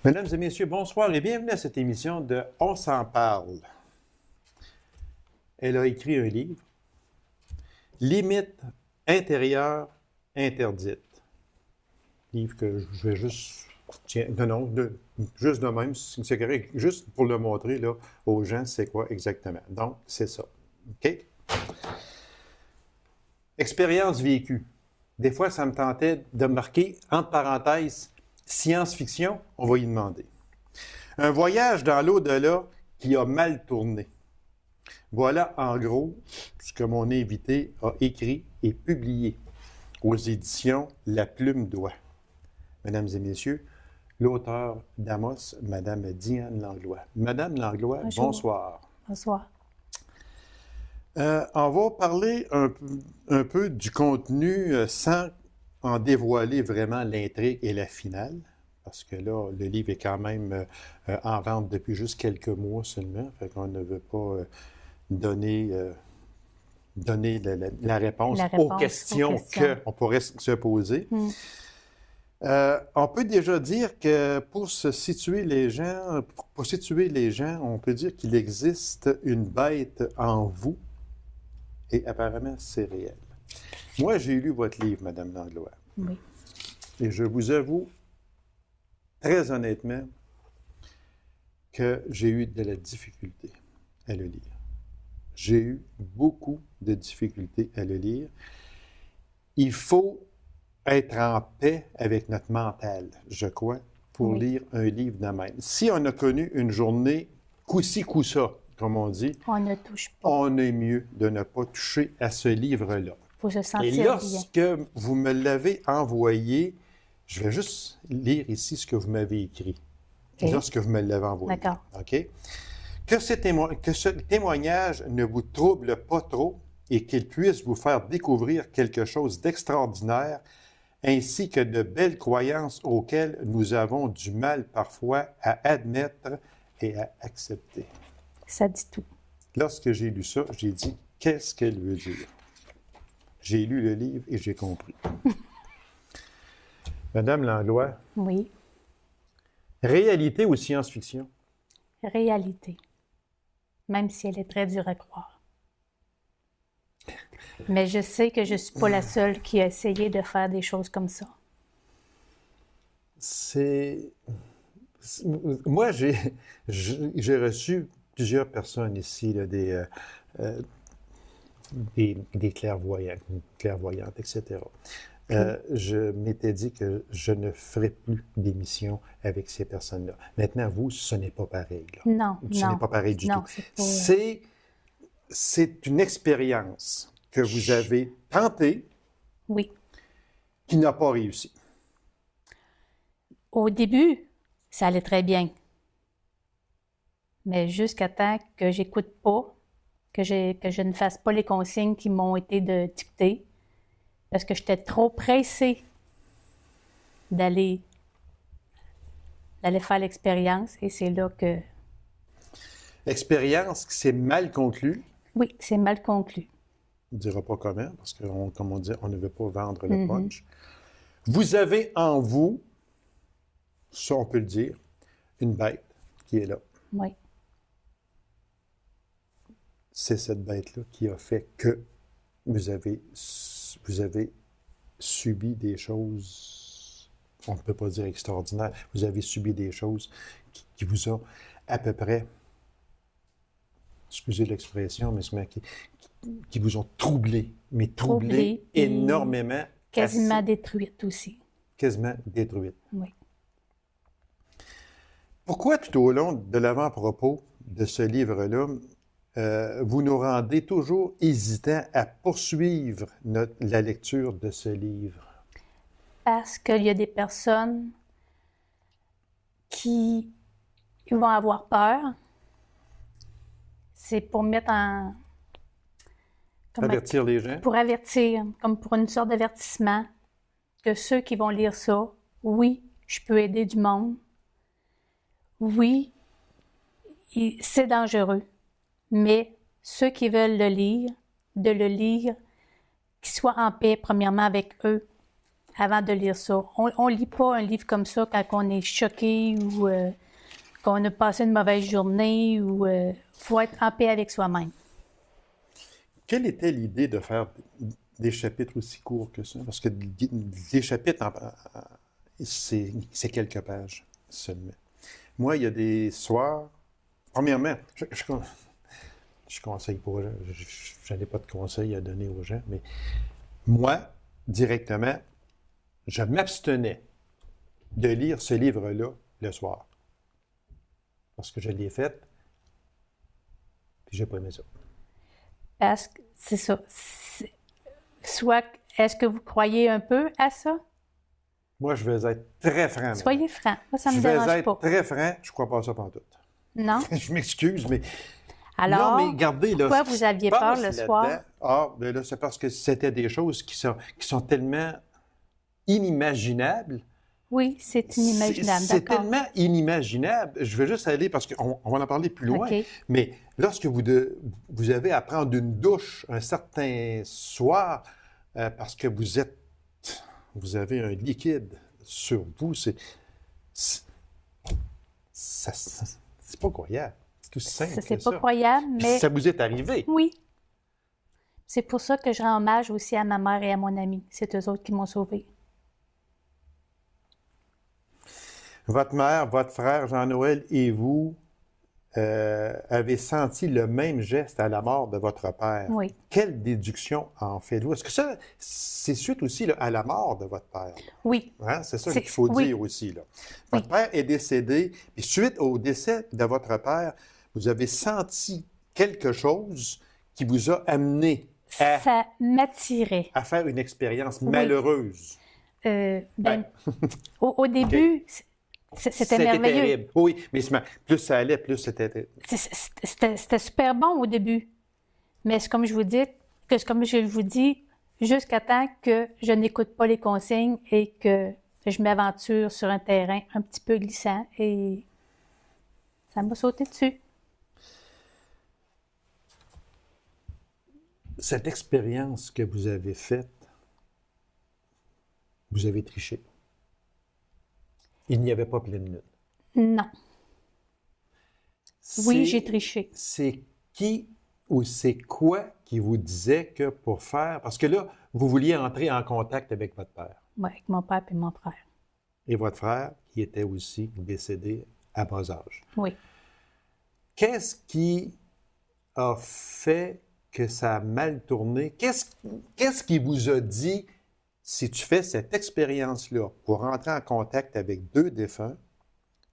Mesdames et messieurs, bonsoir et bienvenue à cette émission de On s'en parle. Elle a écrit un livre, Limites intérieures interdites. Livre que je vais juste, juste de même, c'est correct, juste pour le montrer là, aux gens, c'est quoi exactement. Donc, c'est ça. OK? Expérience vécue. Des fois, ça me tentait de marquer, entre parenthèses, science-fiction, on va y demander. Un voyage dans l'au-delà qui a mal tourné. Voilà, en gros, ce que mon invité a écrit et publié aux éditions La Plume d'Oie. Mesdames et messieurs, l'auteur d'Amos, Madame Diane Langlois. Madame Langlois, Bonjour. bonsoir. Bonsoir. On va parler un peu du contenu sans en dévoiler vraiment l'intrigue et la finale. Parce que là, le livre est quand même en vente depuis juste quelques mois seulement. Fait qu'on ne veut pas donner la réponse aux questions qu'on pourrait se poser. On peut déjà dire que pour situer les gens, on peut dire qu'il existe une bête en vous. Et apparemment, c'est réel. Moi, j'ai lu votre livre, Madame Langlois. Oui. Et je vous avoue, très honnêtement, que j'ai eu de la difficulté à le lire. J'ai eu beaucoup de difficultés à le lire. Il faut être en paix avec notre mental, je crois, pour lire un livre de même. Si on a connu une journée coup-ci, coup-ça, comme on dit, on ne touche pas. On est mieux de ne pas toucher à ce livre-là. Il faut se sentir Et lorsque vous me l'avez envoyé, je vais juste lire ici ce que vous m'avez écrit. Okay. Lorsque vous me l'avez envoyé. D'accord. OK? Que ce témoignage ne vous trouble pas trop et qu'il puisse vous faire découvrir quelque chose d'extraordinaire ainsi que de belles croyances auxquelles nous avons du mal parfois à admettre et à accepter. Ça dit tout. Lorsque j'ai lu ça, j'ai dit, qu'est-ce qu'elle veut dire? J'ai lu le livre et j'ai compris. Madame Langlois. Oui. Réalité ou science-fiction? Réalité. Même si elle est très dure à croire. Mais je sais que je ne suis pas la seule qui a essayé de faire des choses comme ça. Moi, j'ai reçu plusieurs personnes ici, là, des clairvoyantes, etc. Je m'étais dit que je ne ferais plus d'émissions avec ces personnes-là. Maintenant, vous, ce n'est pas pareil. Là. Non, ce n'est pas pareil du tout. C'est pas... C'est une expérience que vous avez tentée, oui, qui n'a pas réussi. Au début, ça allait très bien. Mais jusqu'à temps que j'écoute pas, que je ne fasse pas les consignes qui m'ont été dictées, parce que j'étais trop pressée d'aller faire l'expérience, et c'est là que... L'expérience qui s'est mal conclue. Oui, c'est mal conclu. On ne dira pas comment, parce que, comme on dit, on ne veut pas vendre le punch. Vous avez en vous, ça on peut le dire, une bête qui est là. Oui. C'est cette bête-là qui a fait que vous avez subi des choses, on ne peut pas dire extraordinaires, vous avez subi des choses qui vous ont à peu près, excusez l'expression, mais qui vous ont troublé énormément. Quasiment détruite aussi. Quasiment détruite. Oui. Pourquoi tout au long de l'avant-propos de ce livre-là, vous nous rendez toujours hésitants à poursuivre la lecture de ce livre? Parce qu'il y a des personnes qui vont avoir peur. C'est pour mettre en... Avertir les gens? Pour avertir, comme pour une sorte d'avertissement, que ceux qui vont lire ça, oui, je peux aider du monde. Oui, c'est dangereux. Mais ceux qui veulent le lire, de le lire, qu'ils soient en paix, premièrement, avec eux, avant de lire ça. On lit pas un livre comme ça quand on est choqué ou qu'on a passé une mauvaise journée ou faut être en paix avec soi-même. Quelle était l'idée de faire des chapitres aussi courts que ça? Parce que des chapitres, c'est quelques pages seulement. Moi, il y a des soirs... Premièrement, je conseille pas aux gens, je n'ai pas de conseils à donner aux gens, mais moi, directement, je m'abstenais de lire ce livre-là le soir. Parce que je l'ai fait, puis j'ai pas aimé ça. Parce que c'est ça. Soit, est-ce que vous croyez un peu à ça? Moi, je vais être très franc. Soyez franc. Moi, ça me dérange pas. Je vais être très franc, je crois pas à ça pantoute. Non? Je m'excuse, mais... Alors, non, mais regardez, là, pourquoi vous aviez peur le soir? Ah, ben là, c'est parce que c'était des choses qui sont tellement inimaginables. Oui, c'est inimaginable, C'est d'accord. tellement inimaginable. Je vais juste aller, parce qu'on va en parler plus loin, OK. mais lorsque vous avez à prendre une douche un certain soir, parce que vous avez un liquide sur vous, c'est pas croyable. C'est tout simple C'est que pas ça. croyable, mais Ça vous est arrivé. oui. C'est pour ça que je rends hommage aussi à ma mère et à mon ami. C'est eux autres qui m'ont sauvée. Votre mère, votre frère Jean-Noël et vous avez senti le même geste à la mort de votre père. Oui. Quelle déduction en faites-vous? Est-ce que ça, c'est suite aussi là, à la mort de votre père? Oui. Hein? C'est ça C'est- qu'il faut oui. dire aussi. Là. Votre père est décédé, et suite au décès de votre père, vous avez senti quelque chose qui vous a amené Ça m'attirait. à faire une expérience Oui. malheureuse. Au début, c'était merveilleux. terrible. Oui, mais plus ça allait, plus c'était... C'était super bon au début. Mais c'est comme je vous dis, jusqu'à temps que je n'écoute pas les consignes et que je m'aventure sur un terrain un petit peu glissant et ça m'a sauté dessus. Cette expérience que vous avez faite, vous avez triché. Il n'y avait pas pleine lune. Non. Oui, j'ai triché. C'est qui ou c'est quoi qui vous disait que pour faire... Parce que là, vous vouliez entrer en contact avec votre père. Oui, avec mon père et mon frère. Et votre frère, qui était aussi décédé à bas âge. Oui. Qu'est-ce qui a fait que ça a mal tourné? Qu'est-ce qui vous a dit, si tu fais cette expérience-là pour entrer en contact avec deux défunts,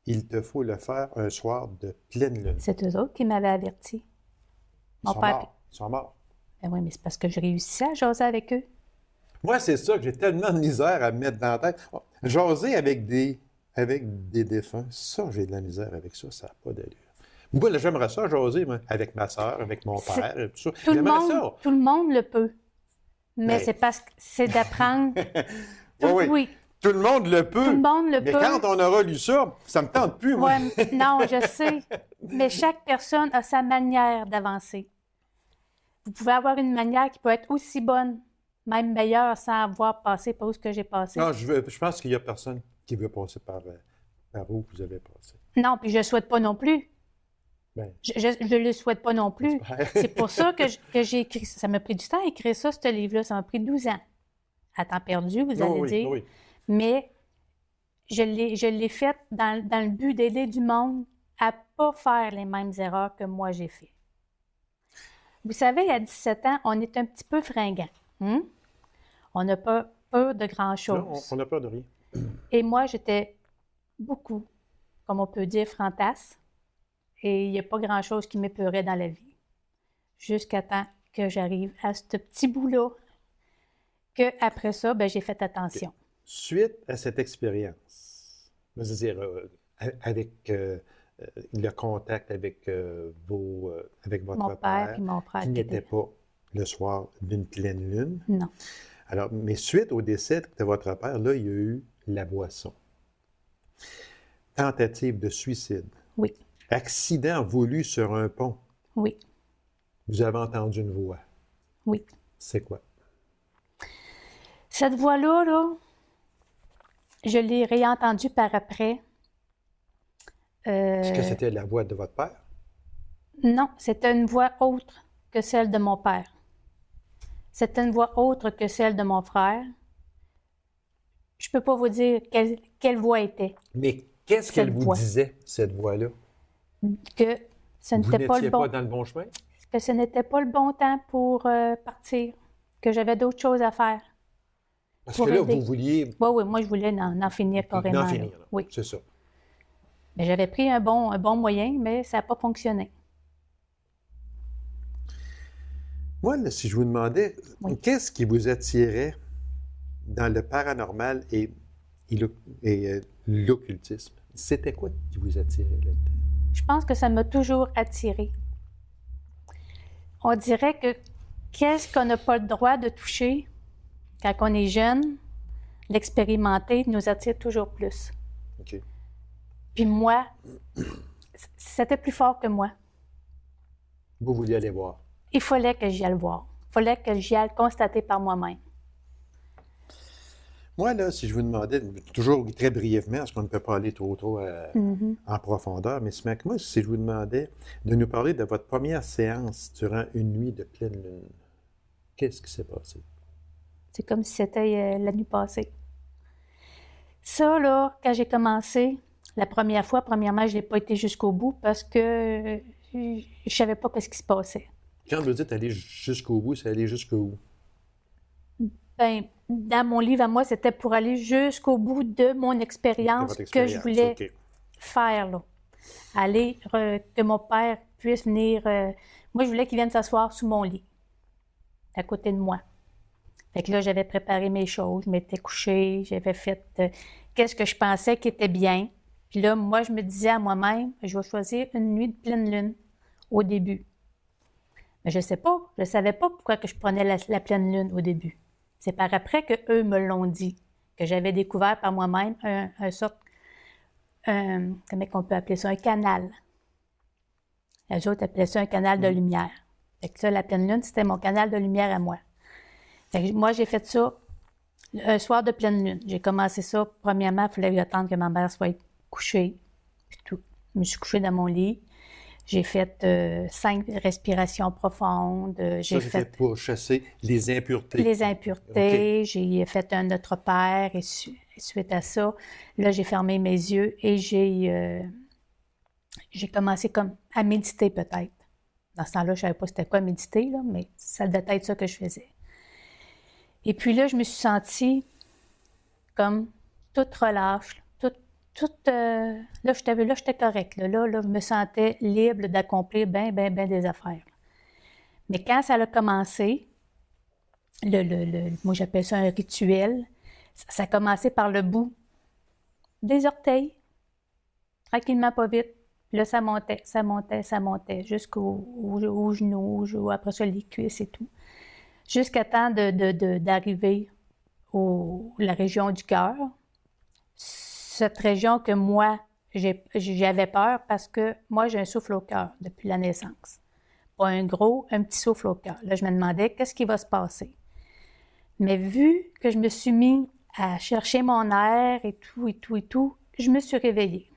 il te faut le faire un soir de pleine lune? C'est eux autres qui m'avaient averti. Mon père. Ils sont morts. Ben oui, mais c'est parce que je réussissais à jaser avec eux. Moi, c'est ça que j'ai tellement de misère à me mettre dans la tête. Jaser avec des défunts, ça, j'ai de la misère avec ça, ça n'a pas d'allure. Moi, là, j'aimerais ça jaser moi, avec ma soeur, avec mon père, et tout ça. Tout le monde le peut. Mais c'est parce que c'est d'apprendre. Oui. Tout le monde le peut. Tout le monde le mais peut. quand on aura lu ça, ça me tente plus, moi. Ouais, non, je sais. Mais chaque personne a sa manière d'avancer. Vous pouvez avoir une manière qui peut être aussi bonne, même meilleure, sans avoir passé par où ce que j'ai passé. Non, je pense qu'il n'y a personne qui veut passer par où vous avez passé. Non, puis je ne souhaite pas non plus. Ben, Je ne le souhaite pas non plus. C'est pour ça que j'ai écrit ça. Ça m'a pris du temps à écrire ça, ce livre-là. Ça m'a pris 12 ans. À temps perdu, vous allez dire. Oui. Mais je l'ai fait dans le but d'aider du monde à ne pas faire les mêmes erreurs que moi j'ai fait. Vous savez, à 17 ans, on est un petit peu fringant. On n'a pas peur de grand-chose. On n'a peur de rien. Et moi, j'étais beaucoup, comme on peut dire, fantasme. Et il n'y a pas grand-chose qui m'épeurait dans la vie. Jusqu'à temps que j'arrive à ce petit bout-là, qu'après ça, j'ai fait attention. Okay. Suite à cette expérience, c'est-à-dire avec le contact avec, avec votre mon père et mon frère qui n'était pas le soir d'une pleine lune. Non. Alors, mais suite au décès de votre père, là, il y a eu la boisson. Tentative de suicide. Oui. Accident voulu sur un pont. Oui. Vous avez entendu une voix. Oui. C'est quoi? Cette voix-là, je l'ai réentendu par après. Est-ce que c'était la voix de votre père? Non, c'était une voix autre que celle de mon père. C'était une voix autre que celle de mon frère. Je ne peux pas vous dire quelle voix était. Mais qu'est-ce qu'elle Cette vous voix. disait, cette voix-là? Que ce Vous n'était pas n'étiez le bon, pas dans le bon chemin? que ce n'était pas le bon temps pour partir, que j'avais d'autres choses à faire. Parce Pour que là, aider. vous vouliez Oui, moi je voulais en finir carrément. en là. finir. Là. Oui. C'est ça. Mais j'avais pris un bon moyen, mais ça n'a pas fonctionné. Moi, là, si je vous demandais, Oui. qu'est-ce qui vous attirait dans le paranormal et l'occultisme? C'était quoi qui vous attirait là-dedans? Je pense que ça m'a toujours attirée. On dirait que qu'est-ce qu'on n'a pas le droit de toucher quand on est jeune, l'expérimenter nous attire toujours plus. OK. Puis moi, c'était plus fort que moi. Vous vouliez aller voir. Il fallait que j'y aille voir. Il fallait que j'y aille constater par moi-même. Moi, là, si je vous demandais, toujours très brièvement, parce qu'on ne peut pas aller trop en profondeur, mais moi, si je vous demandais de nous parler de votre première séance durant une nuit de pleine lune, qu'est-ce qui s'est passé? C'est comme si c'était la nuit passée. Ça, là, quand j'ai commencé, la première fois, premièrement, je n'ai pas été jusqu'au bout parce que je ne savais pas ce qui se passait. Quand vous dites aller jusqu'au bout, c'est aller jusqu'au bout? Ben, dans mon livre à moi, c'était pour aller jusqu'au bout de mon expérience que je voulais faire, là. Aller, que mon père puisse venir... moi, je voulais qu'il vienne s'asseoir sous mon lit, à côté de moi. Fait que là, j'avais préparé mes choses, je m'étais couchée, j'avais fait qu'est-ce que je pensais qui était bien. Puis là, moi, je me disais à moi-même, je vais choisir une nuit de pleine lune au début. Mais je sais pas, je savais pas pourquoi que je prenais la pleine lune au début. C'est par après qu'eux me l'ont dit, que j'avais découvert par moi-même comment on peut appeler ça, un canal. Les autres appelaient ça un canal de lumière. Fait que ça, la pleine lune, c'était mon canal de lumière à moi. Fait que moi, j'ai fait ça un soir de pleine lune. J'ai commencé ça, premièrement, il fallait attendre que ma mère soit couchée, puis tout. Je me suis couchée dans mon lit. J'ai fait 5 respirations profondes. J'ai fait pour chasser les impuretés. Les impuretés. Okay. J'ai fait un Notre Père et suite à ça, là, j'ai fermé mes yeux et j'ai commencé comme à méditer peut-être. Dans ce temps-là, je ne savais pas c'était quoi méditer, là, mais ça devait être ça que je faisais. Et puis là, je me suis sentie comme toute relâche, là, j'étais correcte. Là, je me sentais libre d'accomplir bien des affaires. Mais quand ça a commencé, moi j'appelle ça un rituel, ça a commencé par le bout des orteils, tranquillement, pas vite. Puis là, ça montait, jusqu'aux genoux, après ça, les cuisses et tout. Jusqu'à temps d'arriver à la région du cœur. Cette région que moi, j'avais peur parce que moi, j'ai un souffle au cœur depuis la naissance. Pas un petit souffle au cœur. Là, je me demandais qu'est-ce qui va se passer. Mais vu que je me suis mis à chercher mon air et tout, je me suis réveillée.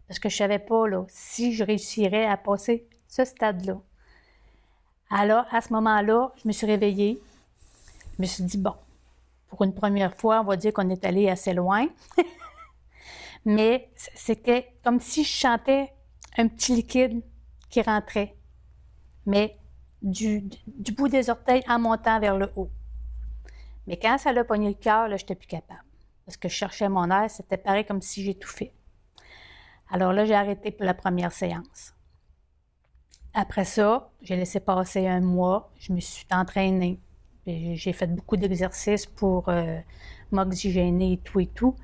Parce que je ne savais pas là, si je réussirais à passer ce stade-là. Alors, à ce moment-là, je me suis réveillée. Je me suis dit, bon, pour une première fois, on va dire qu'on est allé assez loin. Mais c'était comme si je chantais un petit liquide qui rentrait, mais du bout des orteils en montant vers le haut. Mais quand ça l'a pogné le cœur, là, je n'étais plus capable. Parce que je cherchais mon air, c'était pareil comme si j'étouffais. Alors là, j'ai arrêté pour la première séance. Après ça, j'ai laissé passer un mois, je me suis entraînée. J'ai fait beaucoup d'exercices pour m'oxygéner et tout.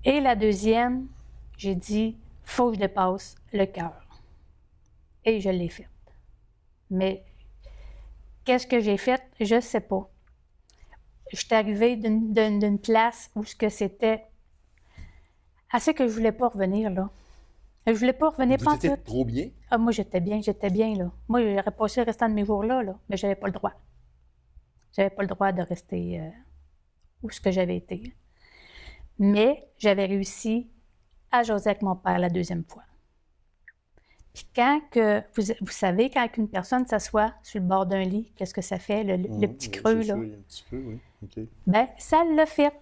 Et la deuxième, j'ai dit, faut que je dépasse le cœur. Et je l'ai faite. Mais qu'est-ce que j'ai fait? Je ne sais pas. Je suis arrivée d'une place où ce que c'était assez que je ne voulais pas revenir, là. Je ne voulais pas revenir pas tout. Vous étiez trop bien? Ah, moi, j'étais bien, là. Moi, j'aurais passé le restant de mes jours là, mais je n'avais pas le droit. Je n'avais pas le droit de rester où ce que j'avais été. Mais j'avais réussi à jaser avec mon père la deuxième fois. Puis vous savez, quand une personne s'assoit sur le bord d'un lit, qu'est-ce que ça fait, le petit creux, là? Oui, un petit peu, oui. OK. Bien, ça l'a fait.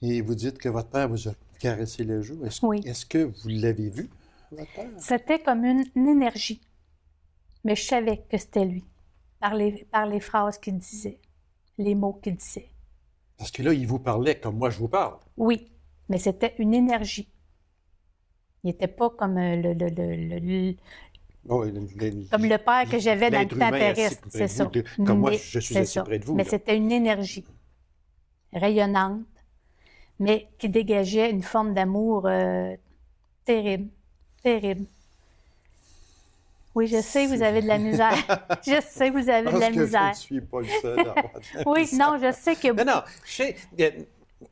Et vous dites que votre père vous a caressé le joue. Oui. Est-ce que vous l'avez vu, votre père? C'était comme une énergie. Mais je savais que c'était lui, par les phrases qu'il disait, les mots qu'il disait. Parce que là, il vous parlait comme moi je vous parle. Oui, mais c'était une énergie. Il n'était pas comme comme le père que j'avais dans le temps terrestre, c'est ça. Comme moi, je suis assis près de vous. Mais là. c'était une énergie rayonnante, mais qui dégageait une forme d'amour terrible, terrible. Oui, je sais que vous avez de la misère. Je sais que vous avez de la misère. Je ne suis pas le seul à avoir de la Oui, misère. non, je sais que... Non,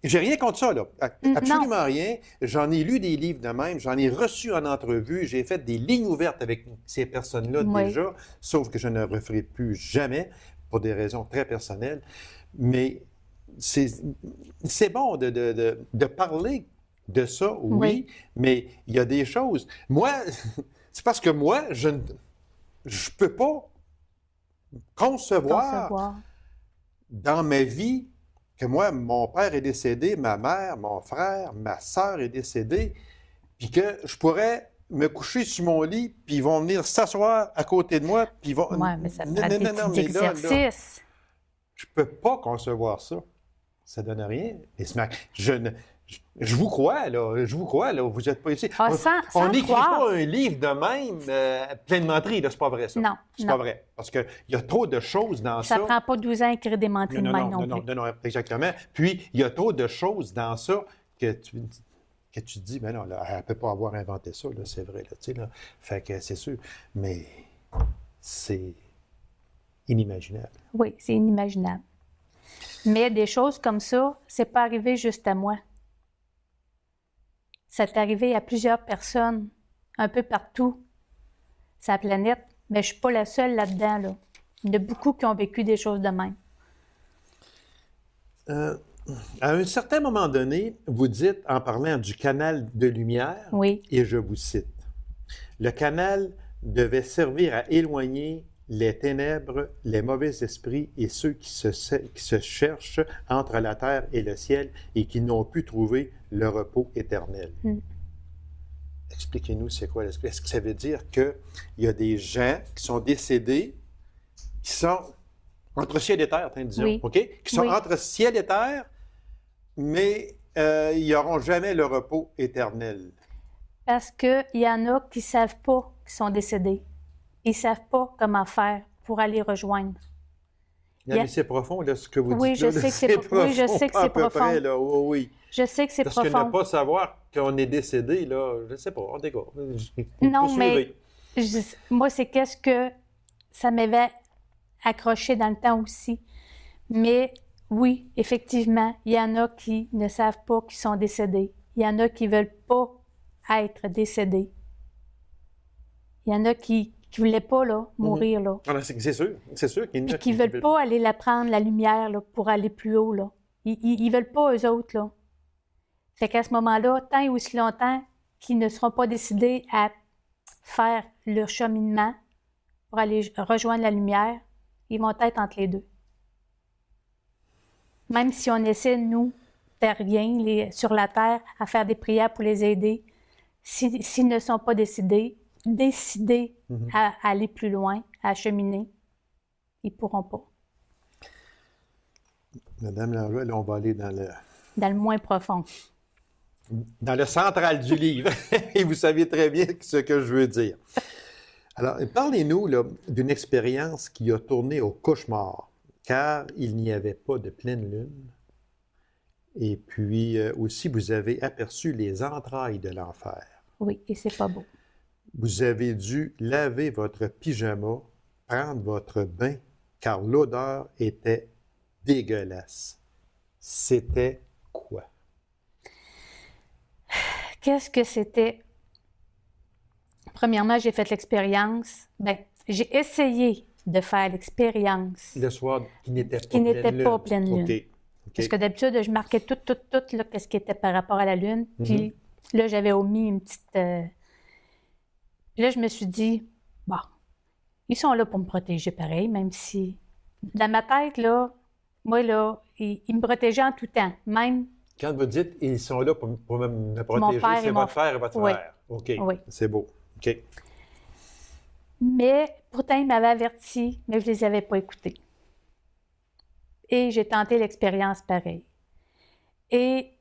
j'ai rien contre ça, là. Absolument rien. J'en ai lu des livres de même, j'en ai reçu en entrevue, j'ai fait des lignes ouvertes avec ces personnes-là déjà, sauf que je ne referai plus jamais, pour des raisons très personnelles. Mais c'est bon de parler de ça, oui, mais il y a des choses. Moi, c'est parce que moi, je ne peux pas concevoir dans ma vie que moi, mon père est décédé, ma mère, mon frère, ma sœur est décédée, puis que je pourrais me coucher sur mon lit, puis ils vont venir s'asseoir à côté de moi, puis ils vont... Oui, mais ça prend des petits exercices. Je peux pas concevoir ça. Ça donne rien. Et je vous crois, là. Je vous crois, là. Vous n'êtes pas ici. On n'écrit pas un livre de même plein de menteries, là. C'est pas vrai, ça. Non. C'est pas vrai. Parce qu'il y a trop de choses dans ça. Ça prend pas 12 ans à écrire des menteries de même non plus. Non, exactement. Puis, il y a trop de choses dans ça que tu te dis, mais non, là, elle ne peut pas avoir inventé ça, là. C'est vrai, là. Tu sais, là. Fait que c'est sûr. Mais c'est inimaginable. Oui, c'est inimaginable. Mais des choses comme ça, c'est pas arrivé juste à moi. C'est arrivé à plusieurs personnes, un peu partout sur la planète, mais je suis pas la seule là-dedans, là. Il y en a beaucoup qui ont vécu des choses de même. À un certain moment donné, vous dites, en parlant du canal de lumière, et je vous cite, « Le canal devait servir à éloigner les ténèbres, les mauvais esprits et ceux qui se cherchent entre la terre et le ciel et qui n'ont pu trouver le repos éternel. Expliquez-nous c'est quoi l'esprit. Est-ce que ça veut dire qu'il y a des gens qui sont décédés, qui sont entre ciel et terre, disons, OK? Qui sont entre ciel et terre, mais ils n'auront jamais le repos éternel? Parce qu'il y en a qui ne savent pas qu'ils sont décédés. Ils ne savent pas comment faire pour aller rejoindre. Mais c'est profond, là, ce que vous dites. Oui, je sais que c'est profond. Oui, je sais que c'est profond. Près, là. Oui. Je sais que c'est profond. Parce que ne pas savoir qu'on est décédé, là, je ne sais pas, en tout cas. Non, mais moi, c'est qu'est-ce que ça m'avait accroché dans le temps aussi. Mais oui, effectivement, il y en a qui ne savent pas qu'ils sont décédés. Il y en a qui ne veulent pas être décédés. Il y en a qui ne voulaient pas là, mourir. Là. Ah, c'est sûr. C'est sûr qu'il y en a qui ne veulent pas aller la prendre, la lumière, là, pour aller plus haut. Là. Ils ne veulent pas, eux autres. Là. Fait qu'à ce moment-là, tant et aussi longtemps qu'ils ne seront pas décidés à faire leur cheminement pour aller rejoindre la lumière, ils vont être entre les deux. Même si on essaie, nous, terriens, sur la terre, à faire des prières pour les aider, s'ils ne sont pas décidés à aller plus loin, à cheminer, ils ne pourront pas. Madame Langlois, là, on va aller dans le moins profond. Dans le central du livre. Et vous savez très bien ce que je veux dire. Alors, parlez-nous là, d'une expérience qui a tourné au cauchemar, car il n'y avait pas de pleine lune. Et puis aussi, vous avez aperçu les entrailles de l'enfer. Oui, et c'est pas beau. Vous avez dû laver votre pyjama, prendre votre bain, car l'odeur était dégueulasse. C'était quoi? Qu'est-ce que c'était? Premièrement, j'ai fait l'expérience. J'ai essayé de faire l'expérience. Le soir qui n'était pas pleine lune. Parce que d'habitude, je marquais tout, là, qu'est-ce qui était par rapport à la Lune. Puis là, j'avais omis une petite... Puis là, je me suis dit, bon, ils sont là pour me protéger pareil, même si... Dans ma tête, là, moi, là, ils me protégeaient en tout temps, même... Quand vous dites « ils sont là pour me protéger », c'est votre frère et votre frère. OK, c'est beau. OK. Mais pourtant, ils m'avaient averti, mais je ne les avais pas écoutés. Et j'ai tenté l'expérience pareil. Et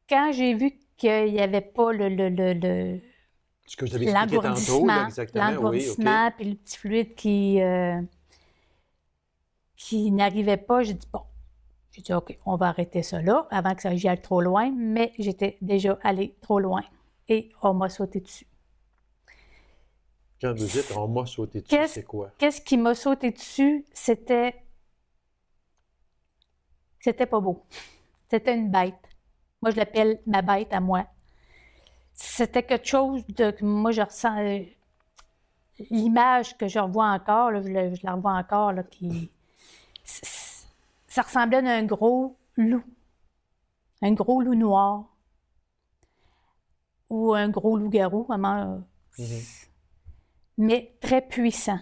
quand j'ai vu qu'il n'y avait pas ce que vous avez expliqué tantôt, là, exactement. L'engourdissement, puis le petit fluide qui n'arrivait pas, j'ai dit, bon, OK, on va arrêter ça là, avant que ça j'y aille trop loin, mais j'étais déjà allée trop loin. Et on m'a sauté dessus. Quand vous dites « on m'a sauté dessus », c'est quoi? Qu'est-ce qui m'a sauté dessus? C'était pas beau. C'était une bête. Moi, je l'appelle ma bête à moi. C'était quelque chose de... Moi, je ressens... L'image que je revois encore, là, je la revois encore, là, qui... Ça ressemblait à un gros loup. Un gros loup noir. Ou un gros loup-garou, vraiment. Mais très puissant.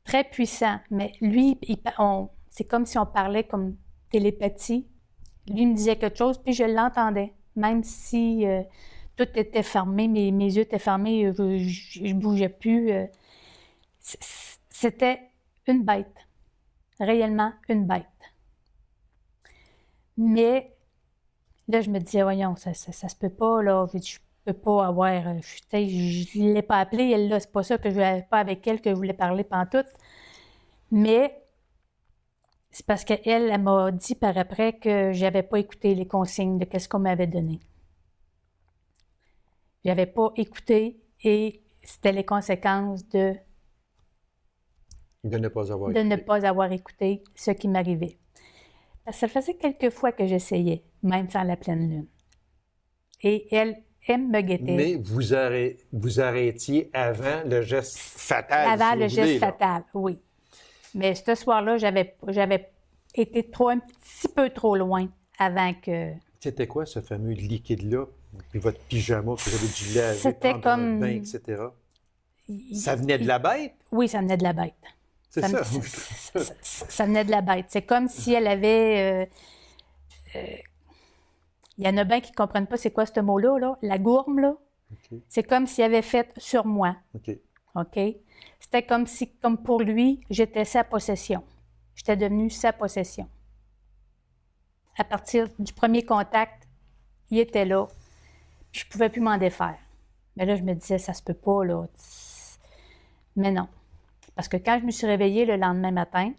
Très puissant. Mais lui, c'est comme si on parlait comme télépathie. Lui me disait quelque chose, puis je l'entendais. Même si tout était fermé, mes yeux étaient fermés, je ne bougeais plus. C'était une bête. Réellement une bête. Mais là, je me disais, voyons, ça se peut pas, là. Je peux pas avoir... je ne l'ai pas appelée, elle, là, c'est pas ça que je voulais pas avec elle que je voulais parler pantoute. Mais c'est parce qu'elle m'a dit par après que j'avais pas écouté les consignes de ce qu'on m'avait donné. J'avais pas écouté et c'était les conséquences de ne pas avoir écouté ce qui m'arrivait. Parce que ça faisait quelques fois que j'essayais, même sans la pleine lune. Et elle me guettait. Mais vous arrêtiez avant le geste fatal. Avant le geste fatal, oui. Mais ce soir-là, j'avais été un petit peu trop loin avant que... C'était quoi ce fameux liquide-là? Puis votre pyjama que vous avez dû laver c'était comme... bain, etc. Ça venait de la bête? Oui, ça venait de la bête. C'est ça? Ça venait de la bête. C'est comme si elle avait... Il y en a bien qui ne comprennent pas c'est quoi ce mot-là, là. La gourme, là. Okay. C'est comme s'il avait fait sur moi. OK? C'était comme si, comme pour lui, j'étais sa possession. J'étais devenue sa possession. À partir du premier contact, il était là. Puis je ne pouvais plus m'en défaire. Mais là, je me disais, ça se peut pas, là. Mais non. Parce que quand je me suis réveillée le lendemain matin,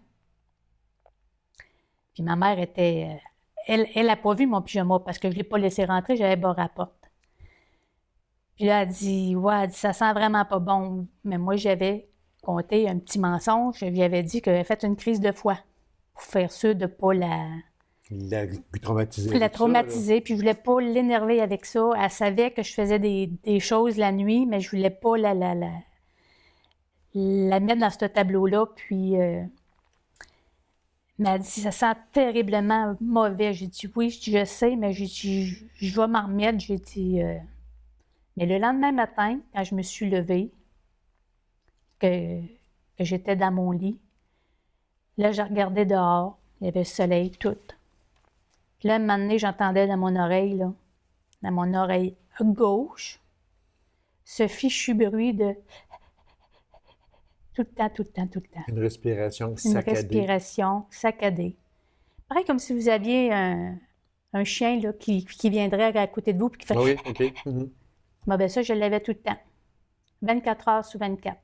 puis ma mère était... Elle n'a pas vu mon pyjama parce que je ne l'ai pas laissé rentrer, j'avais barré la porte. Puis là, elle dit, ouais, ça sent vraiment pas bon. Mais moi, j'avais compté un petit mensonge. Je lui avais dit qu'elle avait fait une crise de foie pour faire sûr de ne pas la traumatiser. La traumatiser, puis je voulais pas l'énerver avec ça. Elle savait que je faisais des choses la nuit, mais je voulais pas la mettre dans ce tableau-là. Puis, elle m'a dit, ça sent terriblement mauvais. J'ai dit, oui, je sais, mais j'ai dit, je vais m'en remettre. J'ai dit, mais le lendemain matin, quand je me suis levée, que j'étais dans mon lit, là, je regardais dehors, il y avait le soleil, tout. Puis là, un moment donné, j'entendais dans mon oreille, là, dans mon oreille gauche, ce fichu bruit de tout le temps, tout le temps, tout le temps. Une respiration saccadée. Une respiration saccadée. Pareil comme si vous aviez un chien là, qui viendrait à côté de vous et qui fait... Oui, OK. Mm-hmm. Bon, ben ça, je l'avais tout le temps. 24 heures sur 24.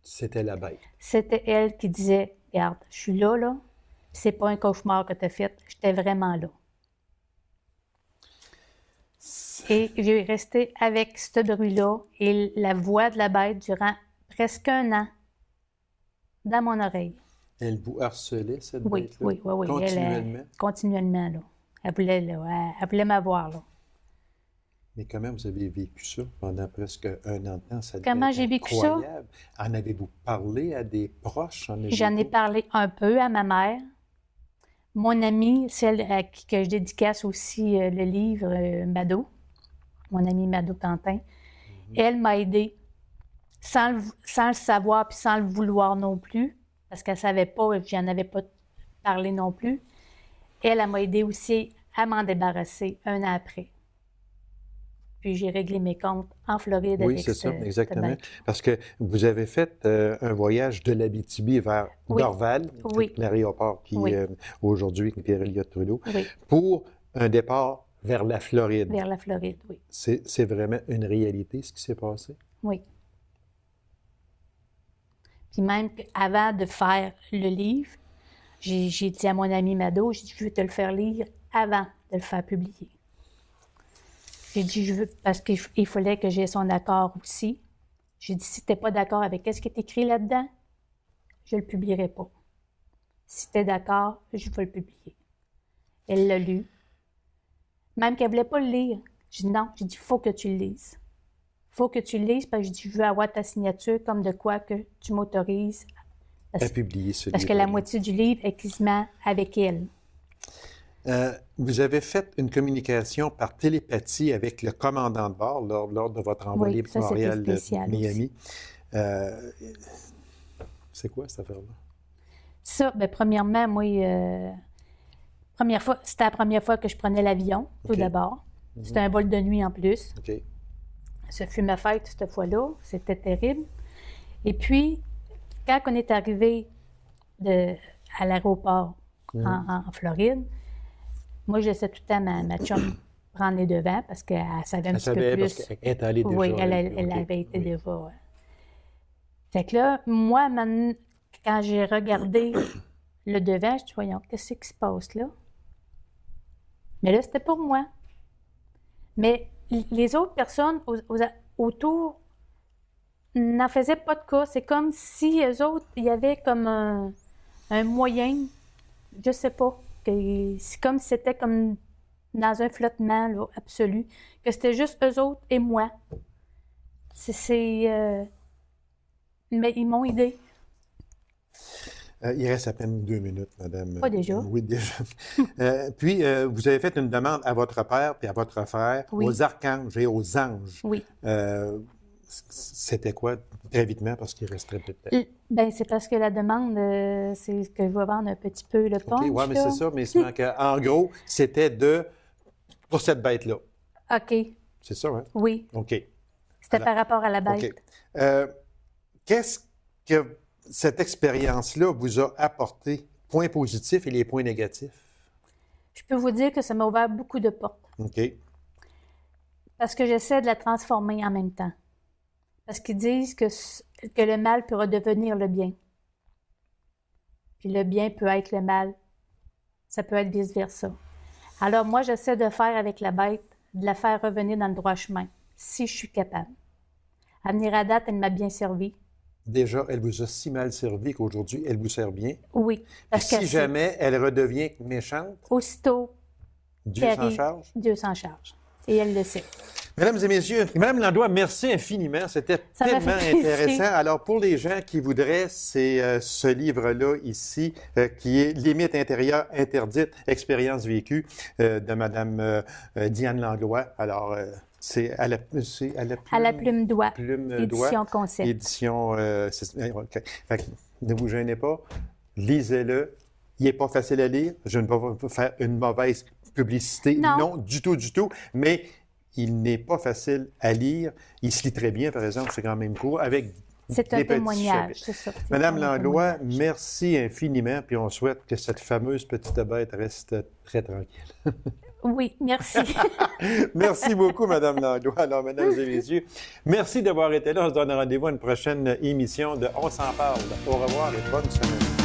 C'était la bête. C'était elle qui disait, regarde, je suis là, là, c'est pas un cauchemar que tu as fait, j'étais vraiment là. Et j'ai resté avec ce bruit-là et la voix de la bête durant presque 1 an dans mon oreille. Elle vous harcelait, cette bête-là? Oui. Continuellement? Continuellement, là. Elle voulait m'avoir, là. Mais comment vous avez vécu ça pendant presque 1 an de temps? Comment j'ai vécu ça? En avez-vous parlé à des proches? J'en ai parlé un peu à ma mère. Mon amie, celle à qui que je dédicace aussi le livre Mado, mon amie Mado Quentin, elle m'a aidée sans le savoir puis sans le vouloir non plus, parce qu'elle ne savait pas et j'en avais pas parlé non plus. Elle m'a aidée aussi à m'en débarrasser un an après. Puis j'ai réglé mes comptes en Floride Oui, avec c'est ça, exactement. bac. Parce que vous avez fait un voyage de l'Abitibi vers Oui. Dorval, Oui. l'aéroport qui, Oui. aujourd'hui, avec Pierre-Éliott Trudeau, Oui, pour un départ vers la Floride. vers la Floride, oui. C'est vraiment une réalité, ce qui s'est passé? Oui. Puis même avant de faire le livre, j'ai dit à mon ami Mado, j'ai dit, je veux te le faire lire avant de le faire publier. J'ai dit, je veux, parce qu'il fallait que j'aie son accord aussi. J'ai dit, si tu n'es pas d'accord avec ce qui est écrit là-dedans, je ne le publierai pas. Si tu es d'accord, je vais le publier. Elle l'a lu. Même qu'elle ne voulait pas le lire. J'ai dit, non, j'ai dit, il faut que tu le lises. Il faut que tu le lises parce que je veux avoir ta signature comme de quoi que tu m'autorises À publier ce parce que livre-là. la moitié du livre est quasiment avec elle. Vous avez fait une communication par télépathie avec le commandant de bord lors de votre envolée Oui, ça, c'était spécial Montréal-Miami. C'est quoi cette affaire-là? Ça, bien, premièrement, moi, c'était la première fois que je prenais l'avion, tout OK. d'abord. C'était un vol de nuit en plus. OK. Ce fut ma fête cette fois-là. C'était terrible. Et puis, quand on est arrivé à l'aéroport en Floride, moi, je laissais tout le temps ma chum prendre les devants parce qu'elle savait un petit peu plus. Parce qu'elle est allée déjà. Oui, elle OK. avait été Oui. déjà. Fait que là, moi, quand j'ai regardé le devant, je dis, voyons, qu'est-ce qui se passe là? Mais là, c'était pour moi. Mais les autres personnes autour n'en faisaient pas de cas. C'est comme si eux autres, il y avait comme un moyen, je sais pas, c'est comme si c'était comme dans un flottement là, absolu, que c'était juste eux autres et moi. Mais ils m'ont aidé. Il reste à peine 2 minutes, madame. Pas déjà. Oui, déjà. Puis, vous avez fait une demande à votre père et à votre frère, Oui. aux archanges et aux anges. Oui. C'était quoi, très vitement, parce qu'il reste très peu de temps? Ben, c'est parce que la demande, c'est que je vais vendre un petit peu le punch. OK, oui, mais là. c'est ça. Mais en gros, c'était pour cette bête-là. OK, C'est ça, hein? oui. OK. C'était Alors, par rapport à la bête. OK. Qu'est-ce que cette expérience-là vous a apporté, points positifs et les points négatifs? Je peux vous dire que ça m'a ouvert beaucoup de portes. OK. Parce que j'essaie de la transformer en même temps. Parce qu'ils disent que le mal peut redevenir le bien. Puis le bien peut être le mal. Ça peut être vice-versa. Alors moi, j'essaie de faire avec la bête, de la faire revenir dans le droit chemin, si je suis capable. À venir à date, elle m'a bien servi. Déjà, elle vous a si mal servi qu'aujourd'hui, elle vous sert bien. Oui. Puis Parce si que jamais elle redevient méchante, aussitôt, Dieu s'en Pierre, charge. Dieu s'en charge. Et elle le sait. Mesdames et messieurs, Madame Langlois, merci infiniment. C'était Ça m'a tellement fait plaisir. intéressant. Alors, pour les gens qui voudraient, c'est ce livre-là ici, qui est Limites intérieures interdites, expérience vécue de Madame Diane Langlois. Alors, c'est à la Plume d'oie. Édition Concept. Édition. OK. Fait que ne vous gênez pas. Lisez-le. Il n'est pas facile à lire. Je ne vais pas faire une mauvaise publicité. Non. Du tout, du tout. Mais il n'est pas facile à lire. Il se lit très bien, par exemple, c'est quand même court, avec C'est un des petits témoignage, chapitres. c'est ça. C'est Madame un Langlois, témoignage. merci infiniment, puis on souhaite que cette fameuse petite bête reste très tranquille. Oui, merci. Merci beaucoup, Madame Langlois. Alors, mesdames et messieurs, merci d'avoir été là. On se donne rendez-vous à une prochaine émission de On s'en parle. Au revoir et bonne semaine.